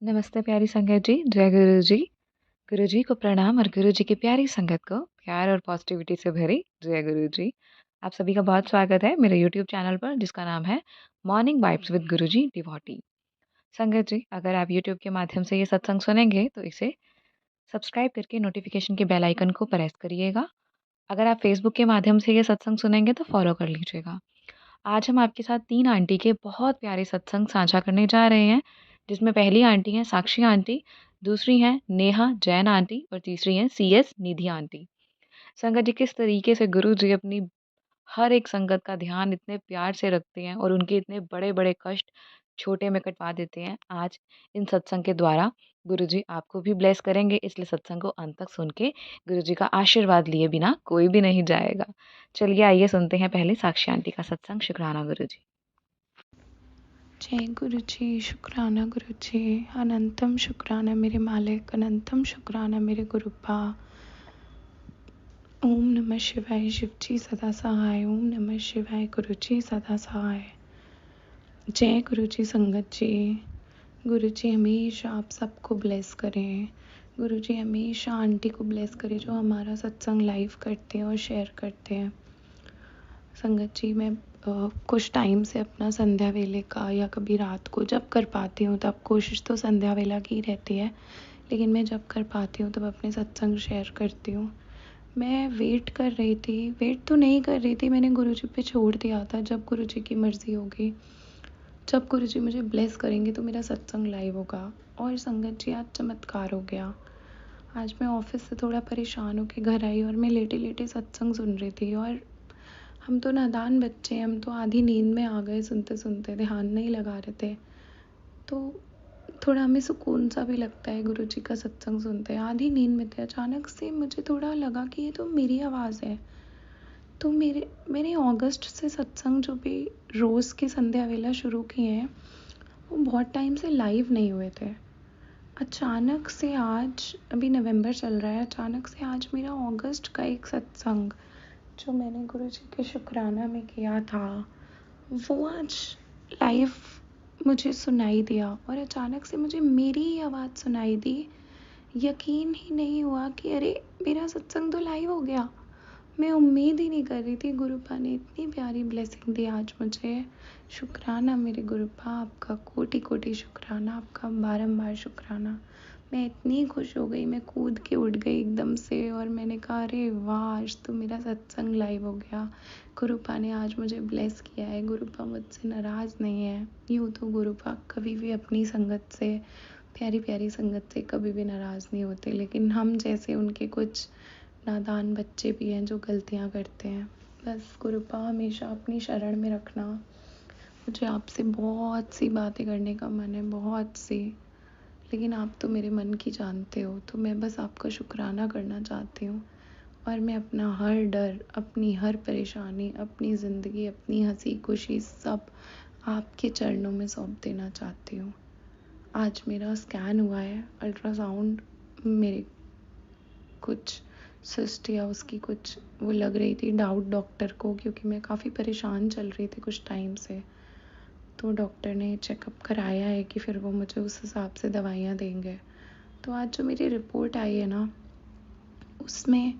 नमस्ते प्यारी संगत जी, जय गुरु जी। गुरु जी को प्रणाम और गुरु जी की प्यारी संगत को प्यार और पॉजिटिविटी से भरी जय गुरु जी। आप सभी का बहुत स्वागत है मेरे यूट्यूब चैनल पर जिसका नाम है मॉर्निंग वाइब्स विद गुरु जी डिवॉटी। संगत जी, अगर आप यूट्यूब के माध्यम से ये सत्संग सुनेंगे तो इसे सब्सक्राइब करके नोटिफिकेशन के बेल आइकन को प्रेस करिएगा। अगर आप फेसबुक के माध्यम से ये सत्संग सुनेंगे तो फॉलो कर लीजिएगा। आज हम आपके साथ 3 आंटी के बहुत प्यारे सत्संग साझा करने जा रहे हैं, जिसमें पहली आंटी हैं साक्षी आंटी, दूसरी हैं नेहा जैन आंटी और तीसरी हैं सीएस निधि आंटी। संगत जी, किस तरीके से गुरु जी अपनी हर एक संगत का ध्यान इतने प्यार से रखते हैं और उनके इतने बड़े-बड़े कष्ट छोटे में कटवा देते हैं। आज इन सत्संग के द्वारा गुरु जी आपको भी ब्लेस करेंगे, इसलिए सत्संग को अंत तक सुन के गुरु जी का आशीर्वाद लिए बिना कोई भी नहीं जाएगा। चलिए आइए सुनते हैं पहले साक्षी आंटी का सत्संग। शुक्राना गुरु जी। जय गुरु जी, शुक्राना गुरु जी, अनंतम शुक्राना मेरे मालिक, अनंतम शुक्राना मेरे गुरुपा। ओम नमः शिवाय, शिव जी सदा सहाय। ओम नमः शिवाय, गुरु जी सदा सहाय। जय गुरु जी संगत जी। गुरु जी हमेशा आप सबको ब्लेस करें। गुरु जी हमेशा आंटी को ब्लेस करें जो हमारा सत्संग लाइव करते हैं और शेयर करते हैं। संगत जी, मैं कुछ टाइम से अपना संध्या वेले का या कभी रात को जब कर पाती हूँ तब कोशिश तो संध्या वेला की रहती है, लेकिन मैं जब कर पाती हूँ तब अपने सत्संग शेयर करती हूँ। मैं वेट कर रही थी, वेट तो नहीं कर रही थी, मैंने गुरुजी पे छोड़ दिया था। जब गुरुजी की मर्ज़ी होगी, जब गुरुजी मुझे ब्लेस करेंगे तो मेरा सत्संग लाइव होगा। और संगत जी, आज चमत्कार हो गया। आज मैं ऑफिस से थोड़ा परेशान होकर घर आई और मैं लेटे लेटे सत्संग सुन रही थी। और हम तो नादान बच्चे हैं, हम तो आधी नींद में आ गए सुनते सुनते, ध्यान नहीं लगा रहे थे। तो थोड़ा हमें सुकून सा भी लगता है गुरु जी का सत्संग सुनते हैं। आधी नींद में थे, अचानक से मुझे थोड़ा लगा कि ये तो मेरी आवाज़ है। तो मैंने अगस्त से सत्संग जो भी रोज़ की संध्या वेला शुरू किए हैं, वो बहुत टाइम से लाइव नहीं हुए थे। अचानक से आज, अभी नवंबर चल रहा है, अचानक से आज मेरा अगस्त का एक सत्संग जो मैंने गुरु जी के शुक्राना में किया था, वो आज लाइव मुझे सुनाई दिया। और अचानक से मुझे मेरी ही आवाज़ सुनाई दी। यकीन ही नहीं हुआ कि अरे, मेरा सत्संग तो लाइव हो गया। मैं उम्मीद ही नहीं कर रही थी। गुरुपा ने इतनी प्यारी ब्लेसिंग दी आज मुझे। शुक्राना मेरे गुरुपा, आपका कोटि कोटि शुक्राना, आपका बारंबार शुक्राना। मैं इतनी खुश हो गई, मैं कूद के उठ गई एकदम से और मैंने कहा अरे वाह, आज तो मेरा सत्संग लाइव हो गया। गुरुपा ने आज मुझे ब्लेस किया है। गुरुपा मुझसे नाराज़ नहीं है। यूँ तो गुरुपा कभी भी अपनी संगत से, प्यारी प्यारी संगत से कभी भी नाराज़ नहीं होते, लेकिन हम जैसे उनके कुछ नादान बच्चे भी हैं जो गलतियाँ करते हैं। बस गुरुपा हमेशा अपनी शरण में रखना। मुझे आपसे बहुत सी बातें करने का मन है, बहुत सी, लेकिन आप तो मेरे मन की जानते हो, तो मैं बस आपका शुक्राना करना चाहती हूँ। और मैं अपना हर डर, अपनी हर परेशानी, अपनी ज़िंदगी, अपनी हंसी खुशी सब आपके चरणों में सौंप देना चाहती हूँ। आज मेरा स्कैन हुआ है, अल्ट्रासाउंड, मेरे कुछ सिस्ट या उसकी कुछ वो लग रही थी, डाउट डॉक्टर को, क्योंकि मैं काफ़ी परेशान चल रही थी कुछ टाइम से। तो डॉक्टर ने चेकअप कराया है कि फिर वो मुझे उस हिसाब से दवाइयाँ देंगे। तो आज जो मेरी रिपोर्ट आई है ना, उसमें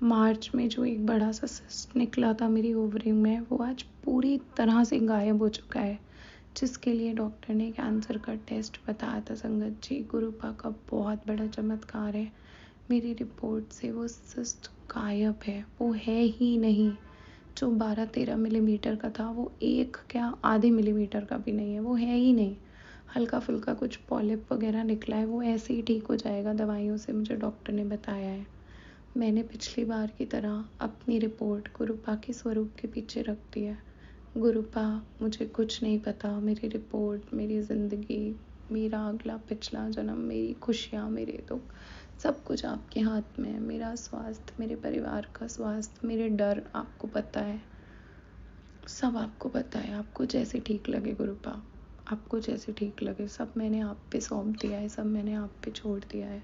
मार्च में जो एक बड़ा सा सिस्ट निकला था मेरी ओवरी में, वो आज पूरी तरह से गायब हो चुका है, जिसके लिए डॉक्टर ने कैंसर का टेस्ट बताया था। संगत जी, गुरुपा का बहुत बड़ा चमत्कार है। मेरी रिपोर्ट से वो सिस्ट गायब है, वो है ही नहीं। जो 12-13 मिलीमीटर का था, वो एक क्या आधे मिलीमीटर का भी नहीं है, वो है ही नहीं। हल्का फुल्का कुछ पॉलिप वगैरह निकला है, वो ऐसे ही ठीक हो जाएगा दवाइयों से, मुझे डॉक्टर ने बताया है। मैंने पिछली बार की तरह अपनी रिपोर्ट गुरुपा के स्वरूप के पीछे रख दी है। गुरुपा, मुझे कुछ नहीं पता, मेरी रिपोर्ट, मेरी ज़िंदगी, मेरा अगला पिछला जन्म, मेरी खुशियाँ, मेरे दुख, सब कुछ आपके हाथ में है। मेरा स्वास्थ्य, मेरे परिवार का स्वास्थ्य, मेरे डर आपको पता है, सब आपको पता है। आपको जैसे ठीक लगे गुरुपा, आपको जैसे ठीक लगे, सब मैंने आप पे सौंप दिया है, सब मैंने आप पे छोड़ दिया है।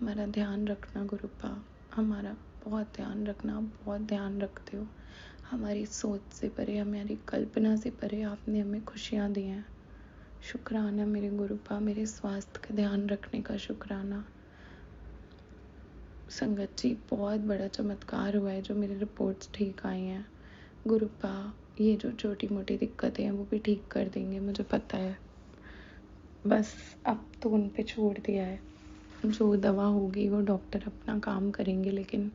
हमारा ध्यान रखना गुरुपा, हमारा बहुत ध्यान रखना, बहुत ध्यान रखते हो। हमारी सोच से परे, हमारी कल्पना से परे आपने हमें खुशियाँ दी हैं। शुक्राना मेरे गुरुपा, मेरे स्वास्थ्य का ध्यान रखने का शुक्राना। संगत जी, बहुत बड़ा चमत्कार हुआ है जो मेरी रिपोर्ट्स ठीक आई हैं। गुरुपा, ये जो छोटी मोटी दिक्कतें हैं वो भी ठीक कर देंगे, मुझे पता है। बस अब तो उन पे छोड़ दिया है, जो दवा होगी वो डॉक्टर अपना काम करेंगे, लेकिन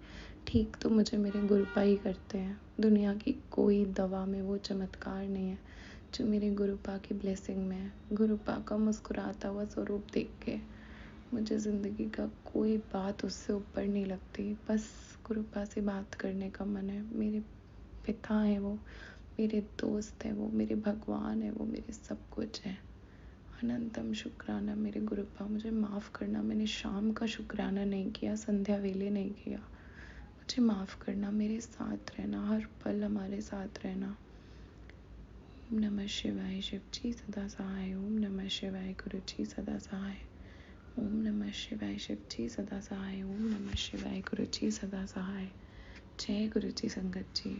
ठीक तो मुझे मेरे गुरुपा ही करते हैं। दुनिया की कोई दवा में वो चमत्कार नहीं है जो मेरे गुरुपा की ब्लेसिंग में है। गुरुपा का मुस्कुराता हुआ स्वरूप देख के मुझे ज़िंदगी का कोई बात उससे ऊपर नहीं लगती। बस गुरुपा से बात करने का मन है। मेरे पिता हैं वो, मेरे दोस्त हैं वो, मेरे भगवान हैं वो, मेरे सब कुछ है। अनंतम शुक्राना मेरे गुरुपा, मुझे माफ़ करना, मैंने शाम का शुक्राना नहीं किया, संध्या वेले नहीं किया। मुझे माफ़ करना, मेरे साथ रहना, हर पल हमारे साथ रहना। ओम नमः शिवाय, शिव जी सदा सहाय। ओम नमः शिवाय, गुरु जी सदा सहाय। ओम नमः शिवाय, शिव जी सदा सहाय। ओम नमः शिवाय, गुरु जी सदा सहाय। जय गुरु जी संगत जी।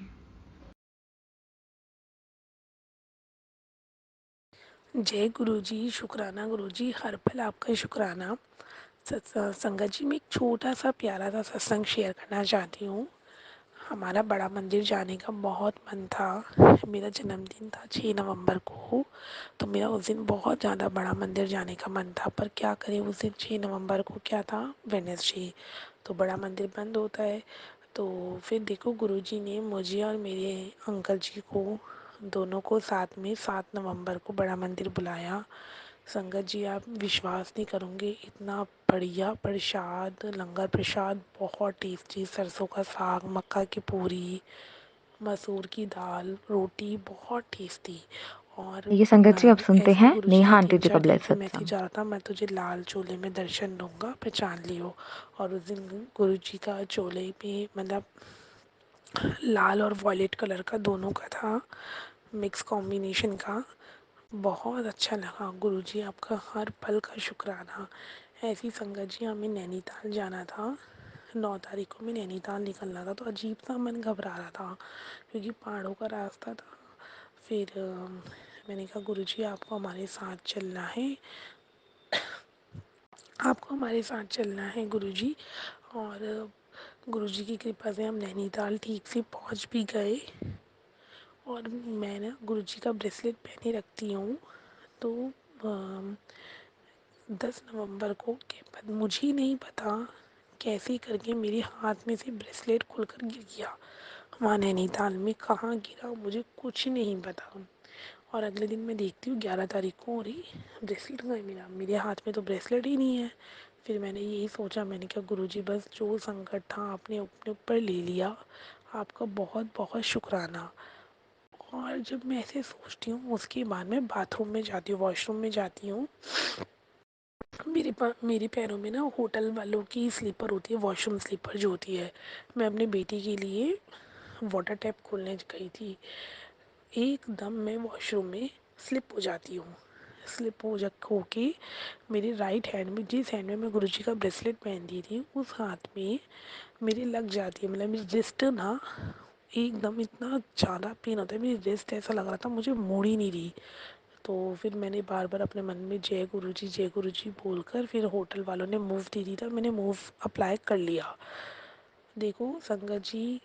जय गुरुजी, शुक्राना गुरुजी, हर पल आपका शुक्राना। संगत जी, मैं एक छोटा सा प्यारा सा सत्संग शेयर करना चाहती हूँ। हमारा बड़ा मंदिर जाने का बहुत मन था। मेरा जन्मदिन था 6 नवंबर को, तो मेरा उस दिन बहुत ज़्यादा बड़ा मंदिर जाने का मन था। पर क्या करें, उस दिन 6 नवंबर को क्या था, वेडनेसडे, तो बड़ा मंदिर बंद होता है। तो फिर देखो, गुरुजी ने मुझे और मेरे अंकल जी को, दोनों को साथ में 7 नवंबर को बड़ा मंदिर बुलाया। संगत जी, आप विश्वास नहीं करोगे, इतना बढ़िया प्रसाद, लंगर प्रसाद, बहुत टेस्टी, सरसों का साग, मक्का की पूरी, मसूर की दाल, रोटी, बहुत टेस्टी। और ये संगत जी, अब सुनते ऐसे ही हैं गुरुजी नेहा ने आंटी तीन जी का चार दिन ब्लेस से मैसेज सत्संग। जा रहा था, मैं तुझे लाल चोले में दर्शन दूंगा, पहचान लियो। और उस दिन गुरुजी का चोले में मतलब लाल और वॉयलेट कलर का दोनों का था, मिक्स कॉम्बिनेशन का। बहुत अच्छा लगा। गुरुजी, आपका हर पल का शुक्राना। ऐसी संगत जी, हमें नैनीताल जाना था। 9 तारीख को हमें नैनीताल निकलना था, तो अजीब सा मन घबरा रहा था क्योंकि पहाड़ों का रास्ता था। फिर मैंने कहा, गुरुजी आपको हमारे साथ चलना है, आपको हमारे साथ चलना है गुरुजी। और गुरुजी की कृपा से हम नैनीताल ठीक से पहुंच भी गए। और मैं ना गुरुजी का ब्रेसलेट पहने रखती हूँ। तो 10 नवंबर को मुझे नहीं पता कैसे करके मेरे हाथ में से ब्रेसलेट खुलकर गिर गया। वहाँ नैनीताल में कहाँ गिरा मुझे कुछ नहीं पता। और अगले दिन मैं देखती हूँ 11 तारीख को, अरे ब्रेसलेट कहाँ है मेरा, मेरे हाथ में तो ब्रेसलेट ही नहीं है। फिर मैंने यही सोचा, मैंने कहा, गुरुजी बस जो संकट था आपने अपने ऊपर ले लिया, आपका बहुत बहुत शुक्राना। और जब मैं ऐसे सोचती हूँ, उसके बाद मैं बाथरूम में जाती हूँ, वॉशरूम में जाती हूँ। मेरे पैरों में ना होटल वालों की स्लीपर होती है, वॉशरूम स्लीपर जो होती है। मैं अपने बेटी के लिए वाटर टैप खोलने गई थी, एकदम मैं वॉशरूम में स्लिप हो जाती हूँ। स्लिप हो जा होके मेरे राइट हैंड में, जिस हैंड में मैं गुरुजी का ब्रेसलेट पहनती थी, उस हाथ में मेरे लग जाती है। मतलब मेरी रिस्ट ना एकदम, इतना ज़्यादा पेन होता है, मेरी रिस्ट ऐसा लग रहा था मुझे मोड़ ही नहीं रही। तो फिर मैंने बार बार अपने मन में जय गुरु जी बोलकर फिर होटल वालों ने मूव दे दी था, मैंने मूव अप्लाई कर लिया। देखो संगत जी,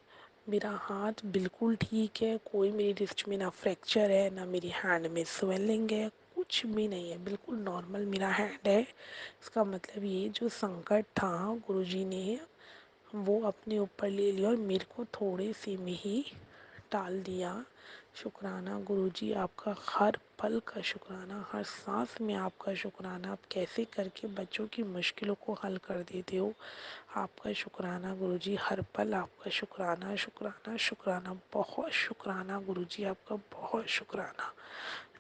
मेरा हाथ बिल्कुल ठीक है, कोई मेरी रिस्ट में ना फ्रैक्चर है, ना मेरी हैंड में स्वेलिंग है, कुछ भी नहीं है, बिल्कुल नॉर्मल मेरा हैंड है। इसका मतलब ये जो संकट था, गुरुजी ने वो अपने ऊपर ले लिया और मेरे को थोड़े से में ही टाल दिया। शुक्राना गुरुजी, आपका हर पल का शुक्राना, हर सांस में आपका शुक्राना। आप कैसे करके बच्चों की मुश्किलों को हल कर देते हो, आपका शुक्राना गुरुजी, हर पल आपका शुक्राना शुक्राना शुक्राना। बहुत शुक्राना गुरुजी, आपका बहुत शुक्राना।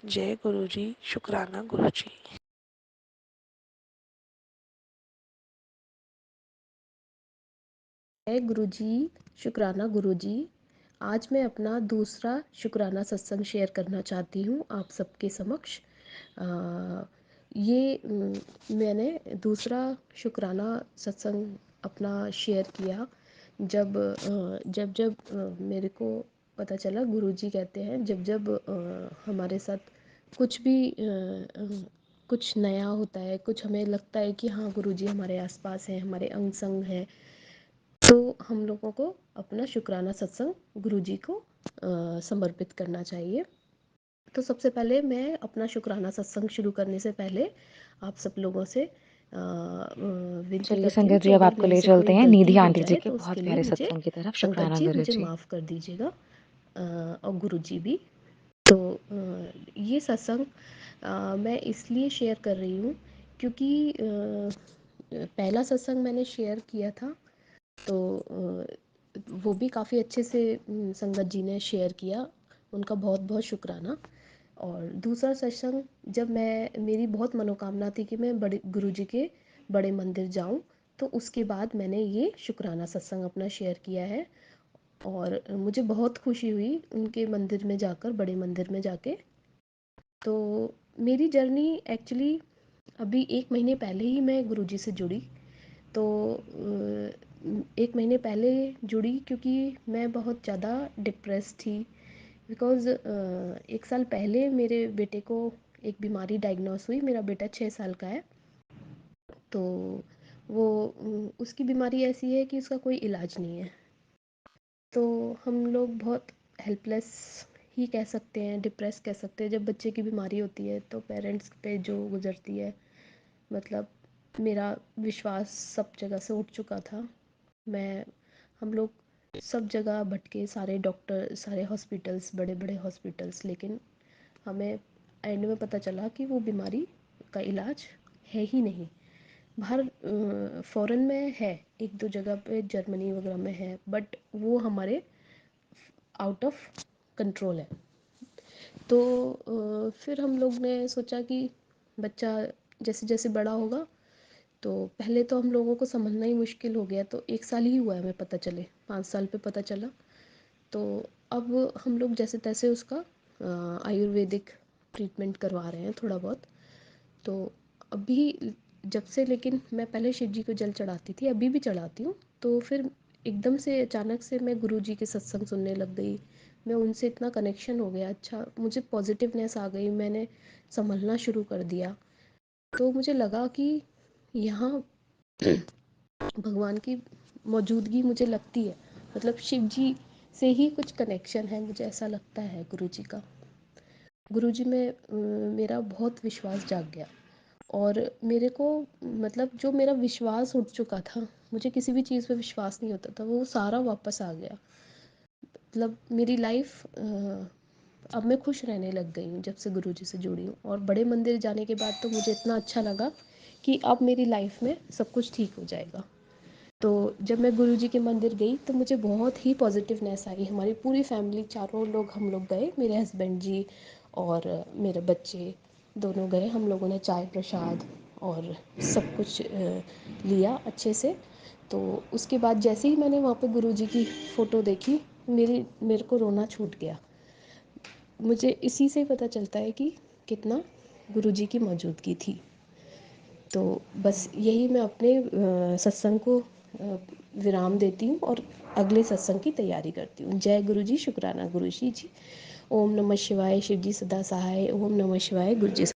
जय गुरुजी, शुक्राना गुरुजी। जय गुरुजी, शुक्राना गुरुजी। आज मैं अपना दूसरा शुक्राना सत्संग शेयर करना चाहती हूँ आप सबके समक्ष। मैंने दूसरा शुक्राना सत्संग अपना शेयर किया जब जब मेरे को पता चला, गुरुजी कहते हैं, जब जब हमारे साथ कुछ भी कुछ नया होता है, कुछ हमें लगता है कि हाँ गुरुजी हमारे आसपास हैं, हमारे अंग संग हैं, तो हम लोगों को अपना शुक्राना सत्संग गुरुजी को समर्पित करना चाहिए। तो सबसे पहले मैं अपना शुक्राना सत्संग शुरू करने से पहले आप सब लोगों से विनती चलिए करती हूँ संगत कि जी, अब अगर आपको मेरे ले से कोई चलते हैं गलती निधि हो आंटी जी जाए के तो बहुत उसके लिए प्यारे मुझे सत्संग की तरफ। संगत शुक्राना जी गुरु मुझे जी। माफ़ कर दीजिएगा, और गुरुजी भी। तो ये सत्संग मैं इसलिए शेयर कर रही हूँ क्योंकि पहला सत्संग मैंने शेयर किया था, तो वो भी काफ़ी अच्छे से संगत जी ने शेयर किया, उनका बहुत बहुत शुक्राना। और दूसरा सत्संग जब मेरी बहुत मनोकामना थी कि मैं बड़े गुरुजी के बड़े मंदिर जाऊं, तो उसके बाद मैंने ये शुक्राना सत्संग अपना शेयर किया है। और मुझे बहुत खुशी हुई उनके मंदिर में जाकर, बड़े मंदिर में जाके। तो मेरी जर्नी एक्चुअली अभी 1 महीने पहले ही मैं गुरुजी से जुड़ी। तो 1 महीने पहले जुड़ी क्योंकि मैं बहुत ज़्यादा डिप्रेस थी, बिकॉज़ 1 साल पहले मेरे बेटे को एक बीमारी डायग्नोस हुई। मेरा बेटा 6 साल का है। तो वो उसकी बीमारी ऐसी है कि उसका कोई इलाज नहीं है। तो हम लोग बहुत हेल्पलेस ही कह सकते हैं, डिप्रेस कह सकते हैं। जब बच्चे की बीमारी होती है तो पेरेंट्स पे जो गुजरती है, मतलब मेरा विश्वास सब जगह से उठ चुका था। मैं हम लोग सब जगह भटके, सारे डॉक्टर, सारे हॉस्पिटल्स, बड़े बड़े हॉस्पिटल्स, लेकिन हमें एंड में पता चला कि वो बीमारी का इलाज है ही नहीं। बाहर फ़ॉरेन में है, एक दो जगह पे जर्मनी वगैरह में है, बट वो हमारे आउट ऑफ कंट्रोल है। तो फिर हम लोग ने सोचा कि बच्चा जैसे जैसे बड़ा होगा, तो पहले तो हम लोगों को समझना ही मुश्किल हो गया। तो 1 साल ही हुआ है हमें पता चले, 5 साल पे पता चला। तो अब हम लोग जैसे तैसे उसका आयुर्वेदिक ट्रीटमेंट करवा रहे हैं थोड़ा बहुत। तो अभी जब से, लेकिन मैं पहले शिव जी को जल चढ़ाती थी, अभी भी चढ़ाती हूँ। तो फिर एकदम से अचानक से मैं गुरु जी के सत्संग सुनने लग गई। मैं उनसे इतना कनेक्शन हो गया, अच्छा मुझे पॉजिटिवनेस आ गई, मैंने संभलना शुरू कर दिया। तो मुझे लगा कि यहाँ भगवान की मौजूदगी मुझे लगती है, मतलब शिव जी से ही कुछ कनेक्शन है, मुझे ऐसा लगता है गुरु जी का। गुरु जी में मेरा बहुत विश्वास जाग गया। और मेरे को, मतलब जो मेरा विश्वास उठ चुका था, मुझे किसी भी चीज़ पे विश्वास नहीं होता था, वो सारा वापस आ गया। मतलब मेरी लाइफ अब मैं खुश रहने लग गई हूँ जब से गुरुजी से जुड़ी हूँ। और बड़े मंदिर जाने के बाद तो मुझे इतना अच्छा लगा कि अब मेरी लाइफ में सब कुछ ठीक हो जाएगा। तो जब मैं गुरुजी के मंदिर गई तो मुझे बहुत ही पॉजिटिवनेस आई। हमारी पूरी फैमिली, चारों लोग, हम लोग गए, मेरे हस्बैंड जी और मेरे बच्चे दोनों गए। हम लोगों ने चाय प्रसाद और सब कुछ लिया अच्छे से। तो उसके बाद जैसे ही मैंने वहाँ पे गुरुजी की फ़ोटो देखी, मेरे को रोना छूट गया। मुझे इसी से पता चलता है कि कितना गुरुजी की मौजूदगी थी। तो बस यही मैं अपने सत्संग को विराम देती हूँ और अगले सत्संग की तैयारी करती हूँ। जय गुरु जी, शुक्राना गुरु जी। ओम नमः शिवाय, शिव जी सदा सहाय। ओम नमः शिवाय, गुरु जी।